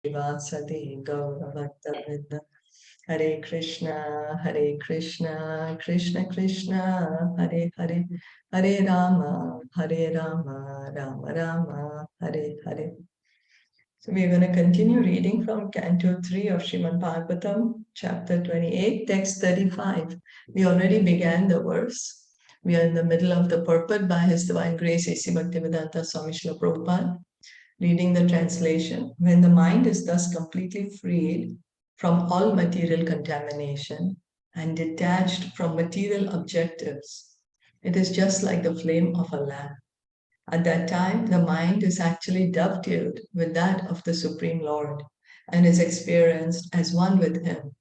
Vasadi Gauravakta Hare Krishna, Krishna Krishna, Hare Hare, Hare Rama, Rama Rama, Hare Hare. So we are going to continue reading from Canto 3 of Srimad Bhagavatam, chapter 28, text 35. We already began the verse. We are in the middle of the purport by His Divine Grace A.C. Bhaktivedanta Swami Srila Prabhupada. Reading the translation, when the mind is thus completely freed from all material contamination and detached from material objectives, it is just like the flame of a lamp. At that time, the mind is actually dovetailed with that of the Supreme Lord and is experienced as one with Him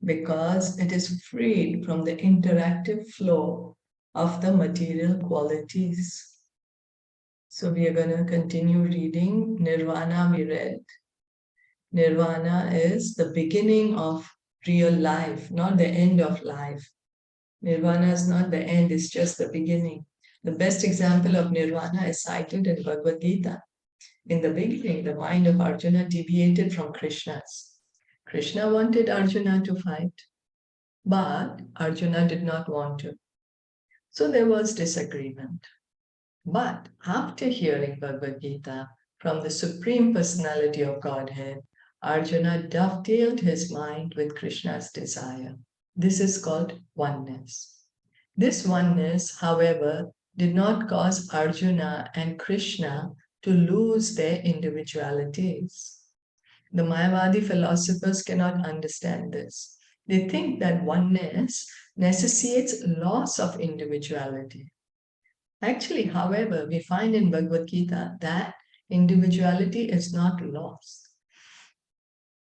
because it is freed from the interactive flow of the material qualities. So we are going to continue reading. Nirvana we read. Nirvana is the beginning of real life, not the end of life. Nirvana is not the end, it's just the beginning. The best example of nirvana is cited in Bhagavad Gita. In the beginning, the mind of Arjuna deviated from Krishna's. Krishna wanted Arjuna to fight, but Arjuna did not want to. So there was disagreement. But after hearing Bhagavad Gita from the Supreme Personality of Godhead, Arjuna dovetailed his mind with Krishna's desire. This is called oneness. This oneness, however, did not cause Arjuna and Krishna to lose their individualities. The Mayavadi philosophers cannot understand this. They think that oneness necessitates loss of individuality. Actually, however, we find in Bhagavad Gita that individuality is not lost.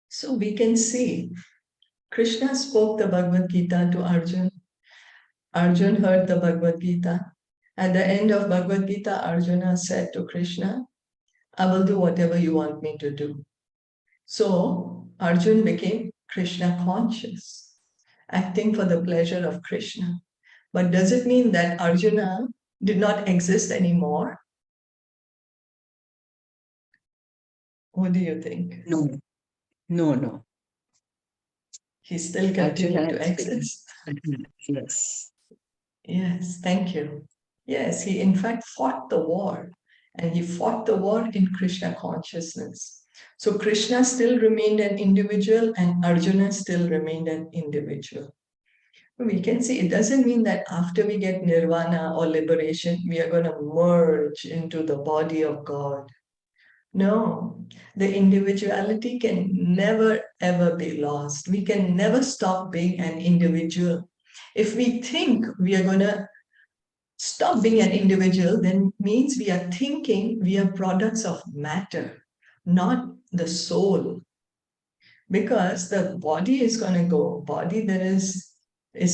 So we can see Krishna spoke the Bhagavad Gita to Arjun. Arjun heard the Bhagavad Gita. At the end of Bhagavad Gita, Arjuna said to Krishna, I will do whatever you want me to do. So Arjun became Krishna conscious, acting for the pleasure of Krishna. But does it mean that Arjuna did not exist anymore? What do you think? No. He still continued to exist. Yes. Yes, thank you. Yes, he in fact fought the war, and he fought the war in Krishna consciousness. So Krishna still remained an individual and Arjuna still remained an individual. We can see it doesn't mean that after we get nirvana or liberation, we are going to merge into the body of God. No, the individuality can never ever be lost. We can never stop being an individual. If we think we are going to stop being an individual, then means we are thinking we are products of matter, not the soul. Because the body is going to go, body that is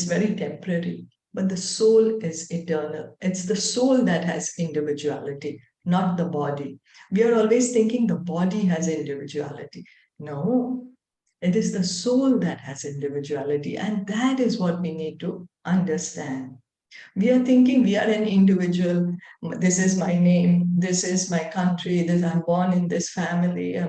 very temporary, but the soul is eternal. It's the soul that has individuality, not the body. We are always thinking the body has individuality. No, it is the soul that has individuality, and that is what we need to understand. We are thinking we are an individual. This is my name. This is my country. This I'm born in this family.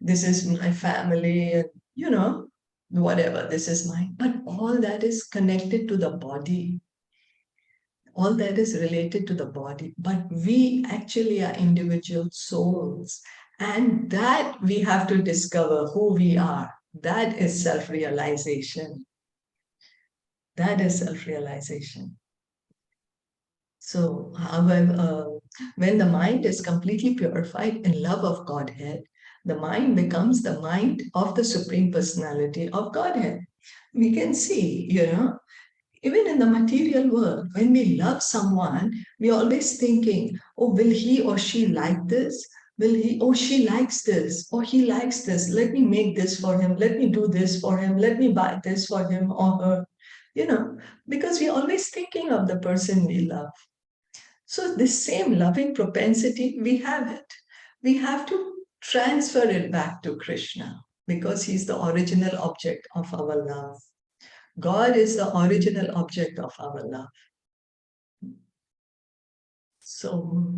This is my family. And, whatever. This is mine. But all that is connected to the body. All that is related to the body. But we actually are individual souls, and that we have to discover who we are. That is self-realization. That is self-realization. So, however, when the mind is completely purified in love of Godhead, the mind becomes the mind of the Supreme Personality of Godhead. We can see, even in the material world, when we love someone, we're always thinking, oh, will he or she like this? Will he or she likes this or he likes this? Let me make this for him. Let me do this for him. Let me buy this for him or her. Because we're always thinking of the person we love. So this same loving propensity, we have it. We have to transfer it back to Krishna because he's the original object of our love. God is the original object of our love. So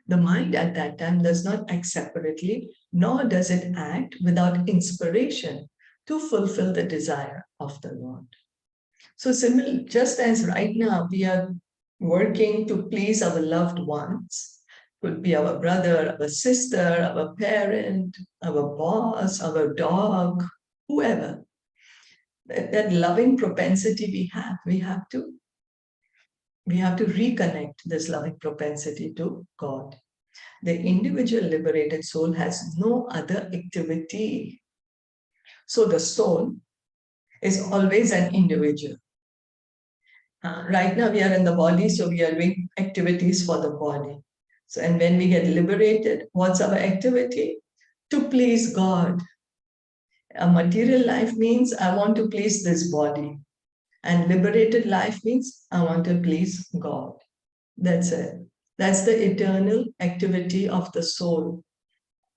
the mind at that time does not act separately, nor does it act without inspiration to fulfill the desire of the Lord. So similar, just as right now we are working to please our loved ones, could be our brother, our sister, our parent, our boss, our dog, whoever, that loving propensity we have to reconnect this loving propensity to God. The individual liberated soul has no other activity. So the soul is always an individual. Right now we are in the body, so we are doing activities for the body. So, and when we get liberated, what's our activity? To please God. A material life means I want to please this body. And liberated life means I want to please God. That's it. That's the eternal activity of the soul.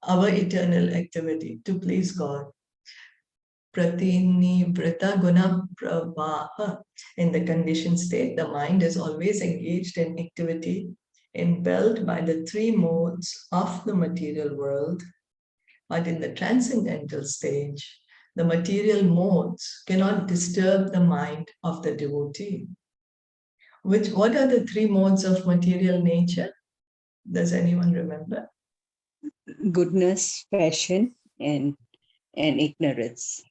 Our eternal activity, to please God. Pratinivrita guna pravaha. In the conditioned state, the mind is always engaged in activity, impelled by the three modes of the material world. But in the transcendental stage, the material modes cannot disturb the mind of the devotee. What are the three modes of material nature? Does anyone remember? Goodness, passion, and ignorance.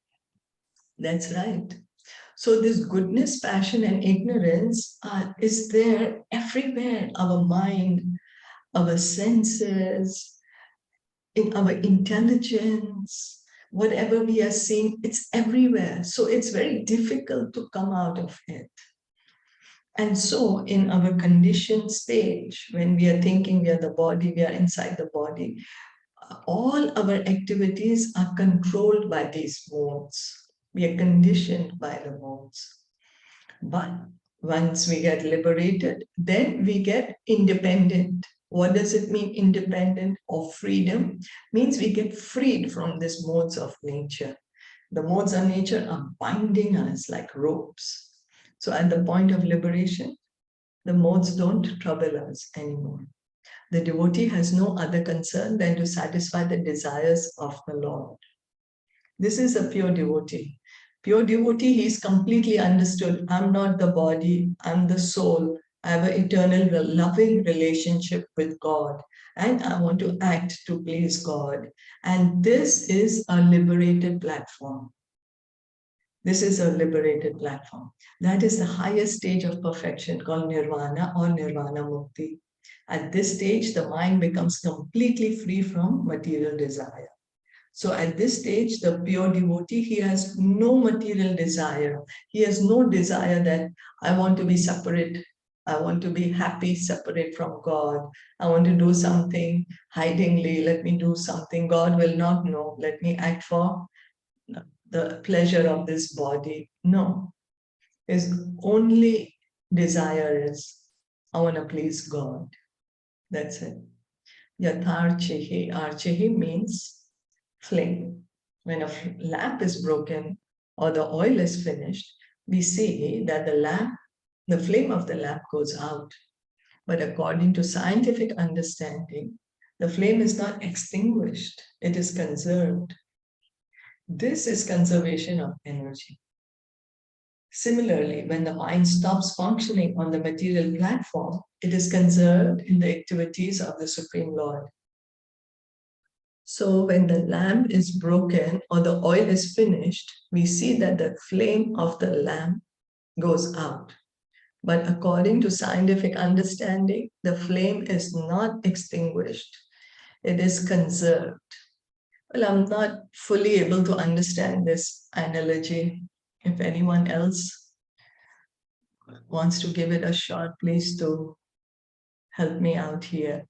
That's right. So this goodness, passion, and ignorance is there everywhere. Our mind, our senses, in our intelligence, whatever we are seeing, it's everywhere. So it's very difficult to come out of it. And so in our conditioned stage, when we are thinking we are the body, we are inside the body, all our activities are controlled by these modes. We are conditioned by the modes. But once we get liberated, then we get independent. What does it mean, independent or freedom? Means we get freed from these modes of nature. The modes of nature are binding us like ropes. So at the point of liberation, the modes don't trouble us anymore. The devotee has no other concern than to satisfy the desires of the Lord. This is a pure devotee. Pure devotee, he is completely understood. I'm not the body, I'm the soul. I have an eternal loving relationship with God, and I want to act to please God. And this is a liberated platform. This is a liberated platform. That is the highest stage of perfection called nirvana or nirvana mukti. At this stage, the mind becomes completely free from material desire. So at this stage, the pure devotee, he has no material desire. He has no desire that I want to be separate. I want to be happy, separate from God. I want to do something hidingly. Let me do something. God will not know. Let me act for the pleasure of this body. No. His only desire is, I want to please God. That's it. Yatharchehi. Archehi means flame. When a lamp is broken or the oil is finished, we see that the flame of the lamp goes out. But according to scientific understanding, the flame is not extinguished, it is conserved. This is conservation of energy. Similarly, when the mind stops functioning on the material platform, it is conserved in the activities of the Supreme Lord. So when the lamp is broken or the oil is finished, we see that the flame of the lamp goes out. But according to scientific understanding, the flame is not extinguished. It is conserved. Well, I'm not fully able to understand this analogy. If anyone else wants to give it a shot, please do help me out here.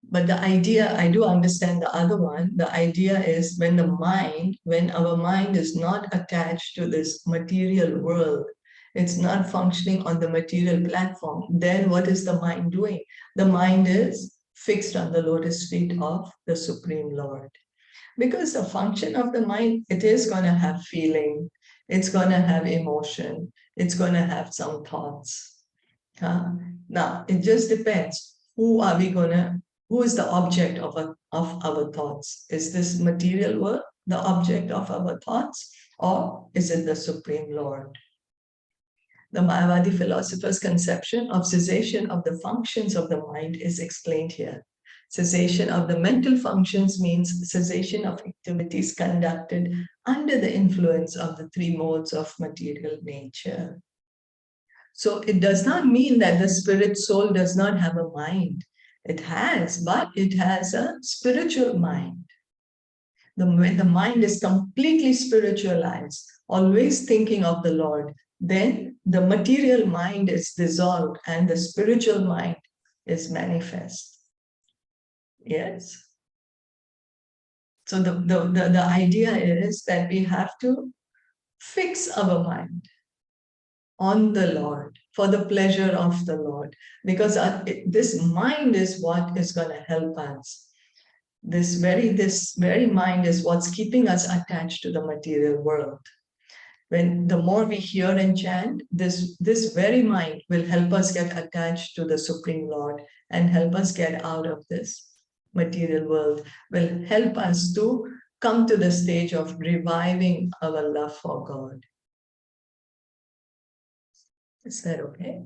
But the idea, I do understand the other one. The idea is when our mind is not attached to this material world, it's not functioning on the material platform, then what is the mind doing? The mind is fixed on the lotus feet of the Supreme Lord. Because the function of the mind, it is going to have feeling, it's going to have emotion, it's going to have some thoughts. Now, it just depends. Who are we going to Who is the object of our thoughts? Is this material world the object of our thoughts, or is it the Supreme Lord? The Mayavadi philosopher's conception of cessation of the functions of the mind is explained here. Cessation of the mental functions means cessation of activities conducted under the influence of the three modes of material nature. So it does not mean that the spirit soul does not have a mind. It has, but it has a spiritual mind. When the mind is completely spiritualized, always thinking of the Lord, then the material mind is dissolved and the spiritual mind is manifest. Yes. So the idea is that we have to fix our mind on the Lord for the pleasure of the Lord, because this mind is what is going to help us. This very mind is what's keeping us attached to the material world. When the more we hear and chant, this very mind will help us get attached to the Supreme Lord and help us get out of this material world, will help us to come to the stage of reviving our love for God. Is that okay?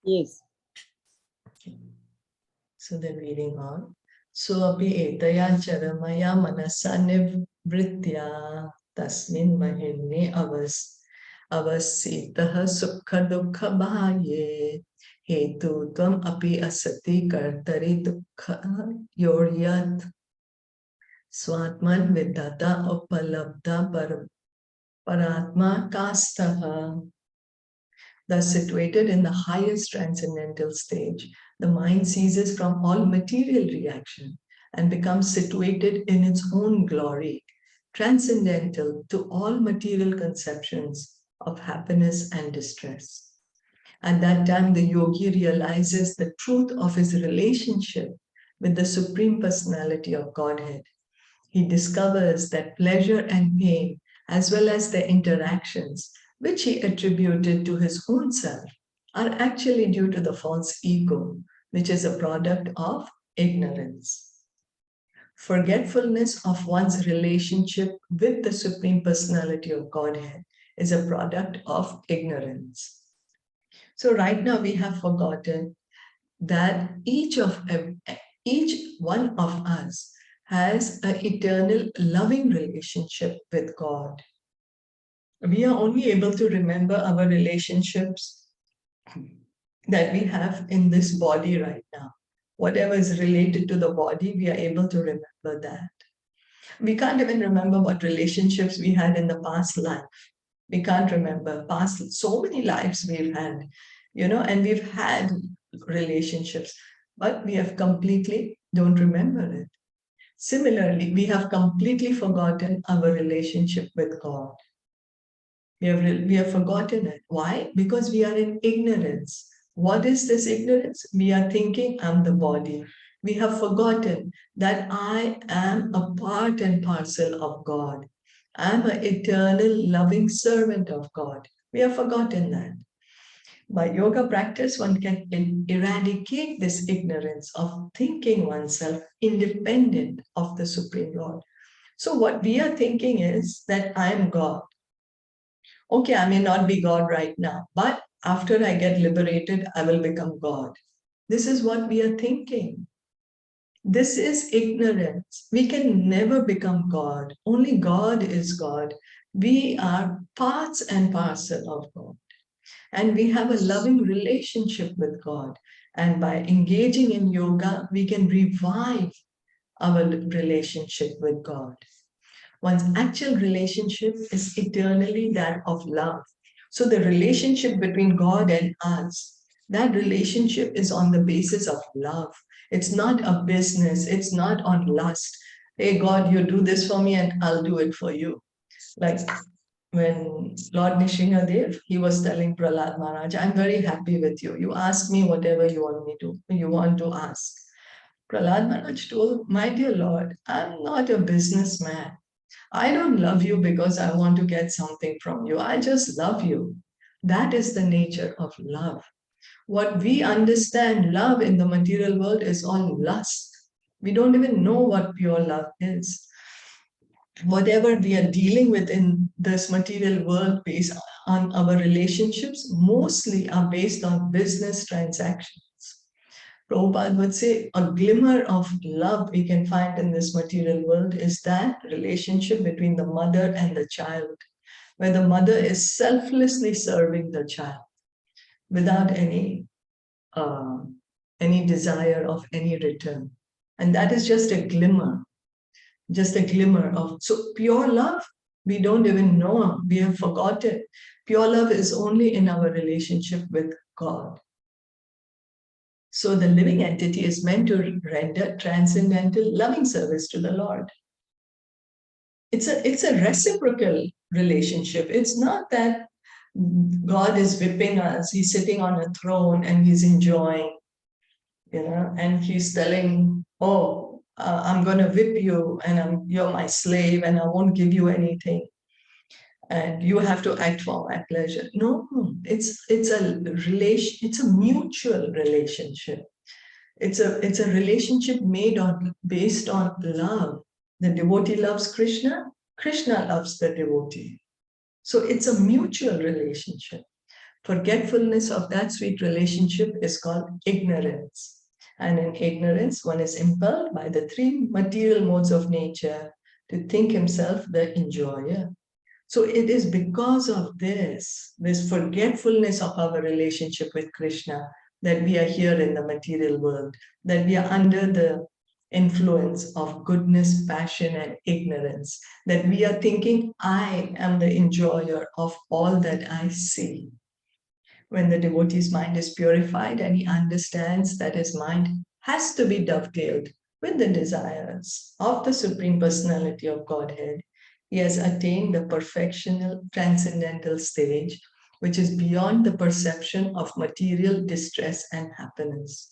Yes. So then reading on. So api etaya charamaya manasa nivritya tasmin mahinne avasitaha sukha dukha bhaye hetu tvam api asati kartari dukha yoryat swatman vidata upalabdha paratma kastaha. Thus situated in the highest transcendental stage, the mind ceases from all material reaction and becomes situated in its own glory, transcendental to all material conceptions of happiness and distress. At that time, the yogi realizes the truth of his relationship with the Supreme Personality of Godhead. He discovers that pleasure and pain, as well as their interactions, which he attributed to his own self, are actually due to the false ego, which is a product of ignorance. Forgetfulness of one's relationship with the Supreme Personality of Godhead is a product of ignorance. So right now we have forgotten that each one of us has an eternal loving relationship with God. We are only able to remember our relationships that we have in this body right now. Whatever is related to the body, we are able to remember that. We can't even remember what relationships we had in the past life. We can't remember so many lives we've had, and we've had relationships, but we have completely don't remember it. Similarly, we have completely forgotten our relationship with God. We have forgotten it. Why? Because we are in ignorance. What is this ignorance? We are thinking I'm the body. We have forgotten that I am a part and parcel of God. I'm an eternal loving servant of God. We have forgotten that. By yoga practice, one can eradicate this ignorance of thinking oneself independent of the Supreme Lord. So what we are thinking is that I am God. Okay, I may not be God right now, but after I get liberated, I will become God. This is what we are thinking. This is ignorance. We can never become God. Only God is God. We are parts and parcel of God. And we have a loving relationship with God. And by engaging in yoga, we can revive our relationship with God. One's actual relationship is eternally that of love. So the relationship between God and us, that relationship is on the basis of love. It's not a business. It's not on lust. Hey, God, you do this for me and I'll do it for you. Like when Lord Nishingadev, he was telling Prahlad Maharaj, I'm very happy with you. You ask me whatever you want to ask. Prahlad Maharaj told, my dear Lord, I'm not a businessman. I don't love you because I want to get something from you. I just love you. That is the nature of love. What we understand love in the material world is all lust. We don't even know what pure love is. Whatever we are dealing with in this material world based on our relationships mostly are based on business transactions. Prabhupada would say a glimmer of love we can find in this material world is that relationship between the mother and the child, where the mother is selflessly serving the child without uh, any desire of any return. And that is just a glimmer of, so pure love, we don't even know, we have forgotten. Pure love is only in our relationship with God. So the living entity is meant to render transcendental loving service to the Lord. It's a reciprocal relationship. It's not that God is whipping us, he's sitting on a throne and he's enjoying, and he's telling, oh, I'm going to whip you and you're my slave and I won't give you anything and you have to act for my pleasure. No, it's a mutual relationship. It's a relationship based on love. The devotee loves Krishna, Krishna loves the devotee. So it's a mutual relationship. Forgetfulness of that sweet relationship is called ignorance. And in ignorance, one is impelled by the three material modes of nature to think himself the enjoyer. So it is because of this forgetfulness of our relationship with Krishna, that we are here in the material world, that we are under the influence of goodness, passion, and ignorance, that we are thinking, I am the enjoyer of all that I see. When the devotee's mind is purified and he understands that his mind has to be dovetailed with the desires of the Supreme Personality of Godhead, he has attained the perfectional transcendental stage, which is beyond the perception of material distress and happiness.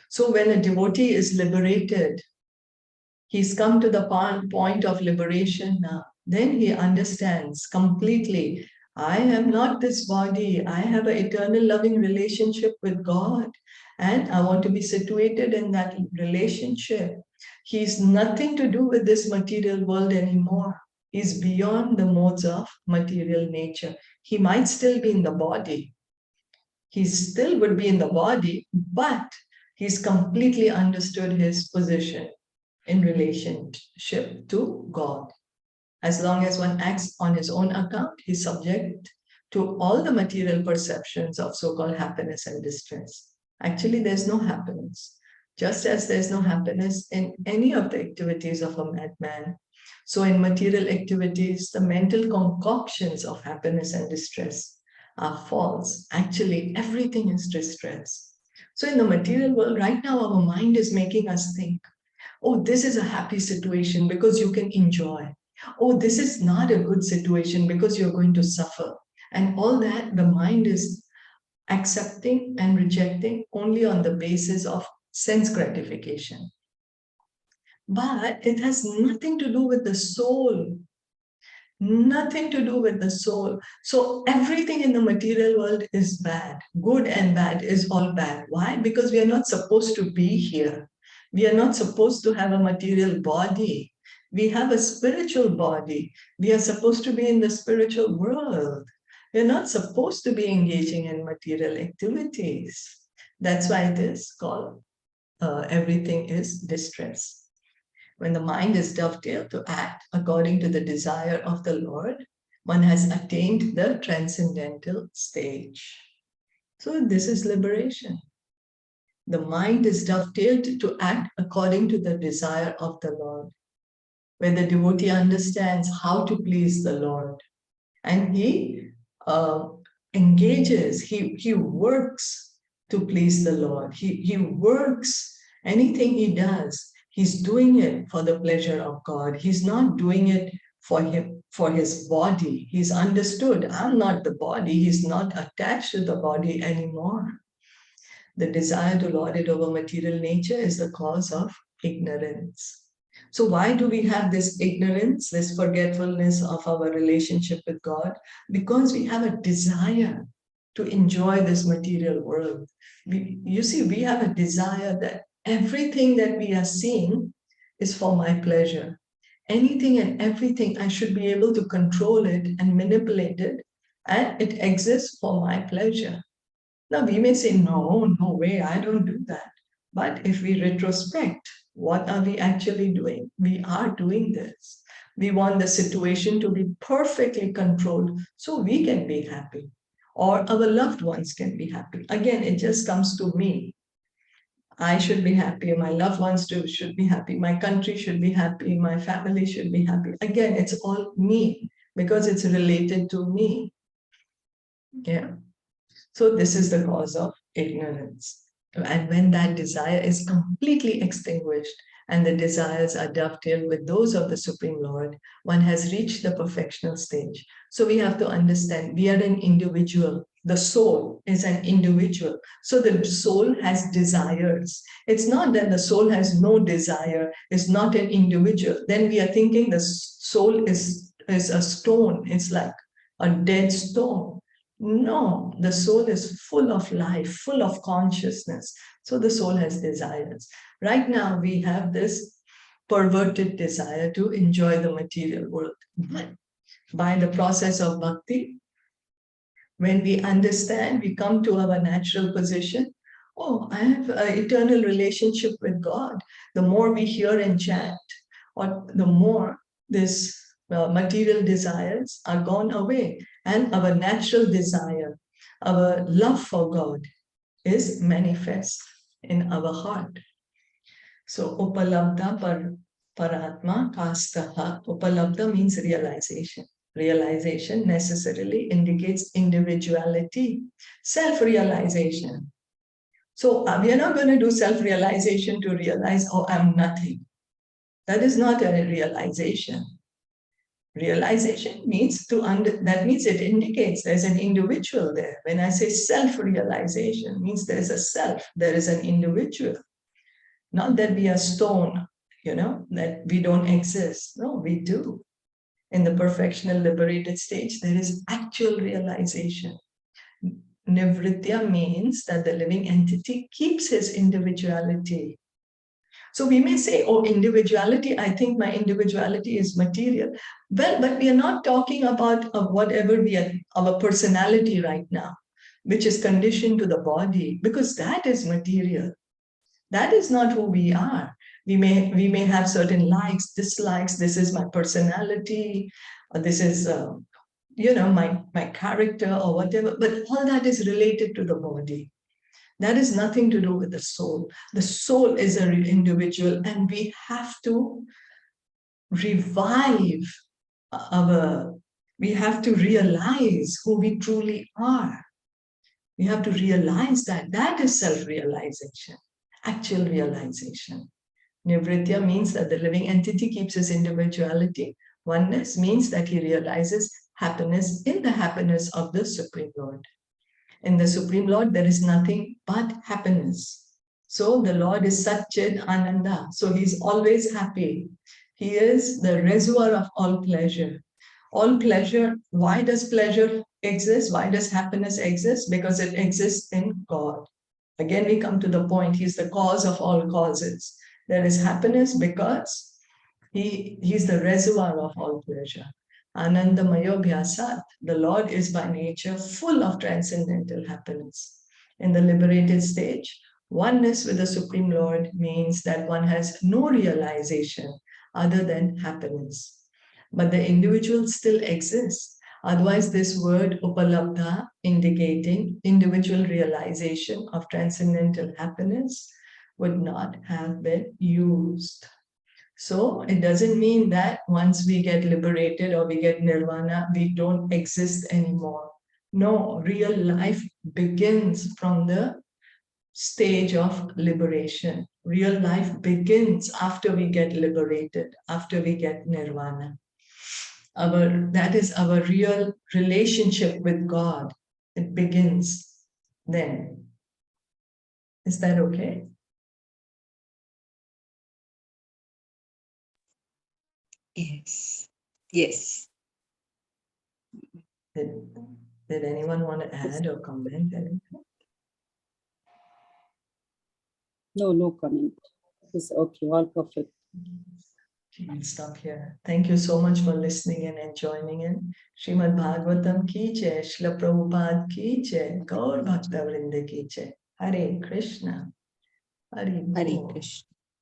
So when a devotee is liberated, he's come to the point of liberation now, then he understands completely, I am not this body. I have an eternal loving relationship with God, and I want to be situated in that relationship. He's nothing to do with this material world anymore. He's beyond the modes of material nature. He might still be in the body. He still would be in the body, but he's completely understood his position in relationship to God. As long as one acts on his own account, he's subject to all the material perceptions of so-called happiness and distress. Actually, there's no happiness. Just as there's no happiness in any of the activities of a madman, so in material activities, the mental concoctions of happiness and distress are false. Actually, everything is distress. So in the material world, right now, our mind is making us think, oh, this is a happy situation because you can enjoy. Oh, this is not a good situation because you're going to suffer. And all that, the mind is accepting and rejecting only on the basis of sense gratification. But it has nothing to do with the soul. Nothing to do with the soul. So everything in the material world is bad. Good and bad is all bad. Why? Because we are not supposed to be here. We are not supposed to have a material body. We have a spiritual body. We are supposed to be in the spiritual world. We are not supposed to be engaging in material activities. That's why it is called everything is distress. When the mind is dovetailed to act according to the desire of the Lord, one has attained the transcendental stage. So this is liberation. The mind is dovetailed to act according to the desire of the Lord, where the devotee understands how to please the Lord. And he engages, he works to please the Lord. He works, anything he does, he's doing it for the pleasure of God. He's not doing it for his body. He's understood, I'm not the body. He's not attached to the body anymore. The desire to lord it over material nature is the cause of ignorance. So why do we have this ignorance, this forgetfulness of our relationship with God? Because we have a desire to enjoy this material world. You see, we have a desire that everything that we are seeing is for my pleasure. Anything and everything, I should be able to control it and manipulate it, and it exists for my pleasure. Now, we may say, no, no way, I don't do that. But if we retrospect, what are we actually doing? We are doing this. We want the situation to be perfectly controlled so we can be happy or our loved ones can be happy. Again, it just comes to me. I should be happy, my loved ones too should be happy, my country should be happy, my family should be happy. Again, it's all me because it's related to me. Yeah. So this is the cause of ignorance. And when that desire is completely extinguished and the desires are dovetailed with those of the Supreme Lord, one has reached the perfectional stage. So we have to understand we are an individual. The soul is an individual. So the soul has desires. It's not that the soul has no desire, it's not an individual. Then we are thinking the soul is a stone. It's like a dead stone. No, the soul is full of life, full of consciousness. So the soul has desires. Right now, we have this perverted desire to enjoy the material world. But by the process of bhakti, when we understand, we come to our natural position. Oh, I have an eternal relationship with God. The more we hear and chant, or the more this material desires are gone away, and our natural desire, our love for God is manifest in our heart. So, upalabdha paratma kastaha. Upalabdha means realization. Realization necessarily indicates individuality, self-realization. So we are not going to do self-realization to realize, oh, I'm nothing. That is not a realization. Realization means that means it indicates there's an individual there. When I say self-realization, means there's a self, there is an individual. Not that we are stone, that we don't exist. No, we do. In the perfectional liberated stage, there is actual realization. Nivritya means that the living entity keeps his individuality. So we may say, oh, individuality, I think my individuality is material. Well, but we are not talking about whatever our personality right now, which is conditioned to the body, because that is material. That is not who we are. We may have certain likes, dislikes. This is my personality. This is my character or whatever. But all that is related to the body. That is nothing to do with the soul. The soul is an individual, and we have to revive we have to realize who we truly are. We have to realize that is self-realization, actual realization. Nivritya means that the living entity keeps his individuality. Oneness means that he realizes happiness in the happiness of the Supreme Lord. In the Supreme Lord, there is nothing but happiness. So the Lord is Satchid Ananda. So he's always happy. He is the reservoir of all pleasure. All pleasure, why does pleasure exist? Why does happiness exist? Because it exists in God. Again, we come to the point, he's the cause of all causes. There is happiness because he's the reservoir of all pleasure. Anandamayo Bhyasat, the Lord is by nature full of transcendental happiness. In the liberated stage, oneness with the Supreme Lord means that one has no realization other than happiness. But the individual still exists. Otherwise, this word upalabdha, indicating individual realization of transcendental happiness, would not have been used. So it doesn't mean that once we get liberated or we get nirvana, we don't exist anymore. No, real life begins from the stage of liberation. Real life begins after we get liberated, after we get nirvana. That is our real relationship with God. It begins then. Is that okay? Yes. Yes. Did anyone want to add or comment anything? No comment. It's okay, all perfect. We'll stop here. Thank you so much for listening in and joining in. Srimad Bhagavatam ki jai, Srila Prabhupada ki jai, Gaur Bhakta Vrinda ki jai. Hare Krishna. Hare Hare Bol. Krishna.